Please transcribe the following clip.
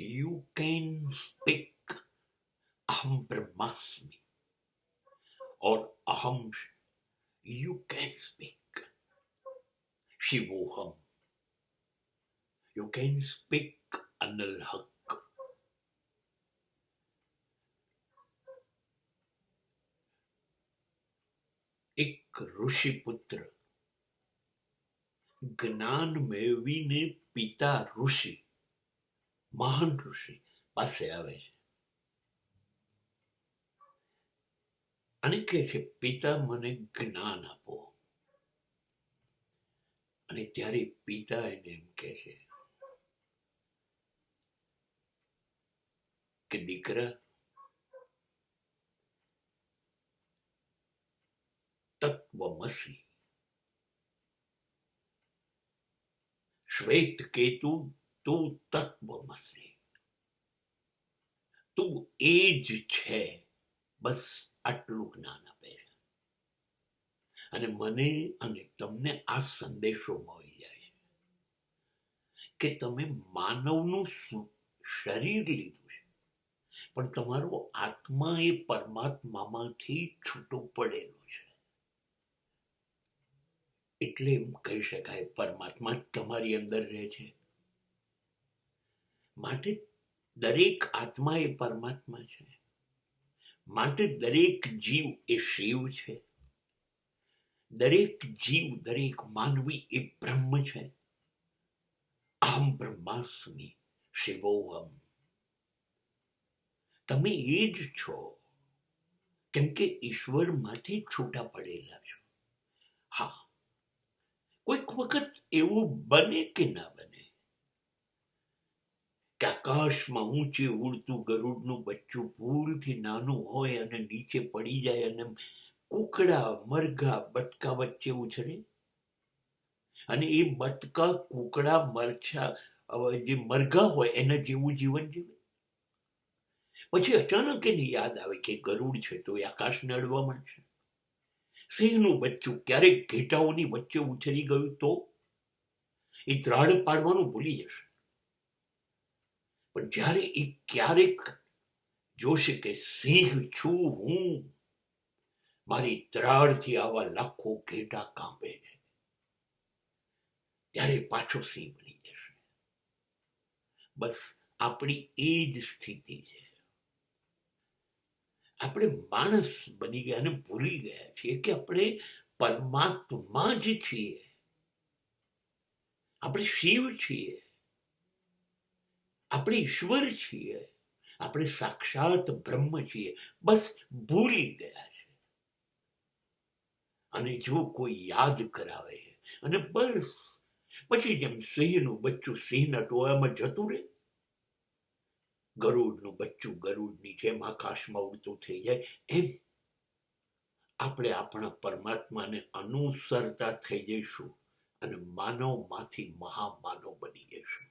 You can speak aham brahmasmi or aham. You can speak shivoham. You can speak anil haq. એક ઋષિ પુત્ર જ્ઞાન મેળવીને પિતા ઋષિ, મહાન ઋષિ પાસે આવે છે અને કહે છે, પિતા મને જ્ઞાન આપો. અને ત્યારે પિતા એને એમ કહે છે કે દીકરા, તત્વમસી, શ્વેત કેતુ, તું તત્વમસી, તું એ જ છે. બસ આટલું જ્ઞાન આપે છે. અને મને અને તમને આ સંદેશો મળી જાય છે કે તમે માનવનું શરીર લીધું છે, પણ તમારો આત્મા એ પરમાત્મામાંથી છૂટો પડેલો છે. એટલે એમ કહી શકાય પરમાત્મા તમારી અંદર રહે છે. માટે દરેક આત્મા એ પરમાત્મા છે. માટે દરેક જીવ એ શિવ છે. દરેક જીવ, દરેક માનવી એ બ્રહ્મ છે. અહમ બ્રહ્માસ્મિ શિવોહમ. તમે એ જ છો, કેમ કે ઈશ્વરમાંથી છૂટા પડેલા છો. હા, કોઈક વખત એવું બને કે ના બને કે આકાશમાં ઊંચે ઉડતું ગરુડનું બચ્ચું ભૂલથી નાનું હોય અને નીચે પડી જાય અને કુકડા, મરઘા, બતકા વચ્ચે ઉછરે અને એ બતકા, કુકડા, મરછા, જે મરઘા હોય એના જેવું જીવન જીવે. પછી અચાનક એને યાદ આવે કે ગરુડ છે તો એ આકાશને અડવા માંડશે. સિંહનું બચ્ચું ક્યારેક ઘેટાઓની વચ્ચે ઉછરી ગયું તો એ ત્રાડ પાડવાનું ભૂલી જશે. પણ જ્યારે એ ક્યારેક જોશે કે સિંહ છું હું, મારી ત્રાડથી આવા લાખો ઘેટા કાપે છે, ત્યારે પાછો સિંહ બની જશે. બસ આપણી એ જ સ્થિતિ છે. આપણે માણસ બની ગયા અને ભૂલી ગયા છીએ કે આપણે પરમાત્મા જ છીએ. આપણે શિવ છીએ, આપણે ઈશ્વર છીએ, આપણે સાક્ષાત બ્રહ્મ છીએ. બસ ભૂલી ગયા છે. અને જો કોઈ યાદ કરાવે અને બસ પછી જેમ સિંહનું બચ્ચું સિંહના ટોળામાં જતું રહે, ગરુડનું બચ્ચું ગરુડની જેમ આકાશમાં ઉડતું થઈ જાય, એમ આપણે આપણા પરમાત્માને અનુસરતા થઈ જઈશું અને માનવમાંથી મહામાનવ બની જઈશું.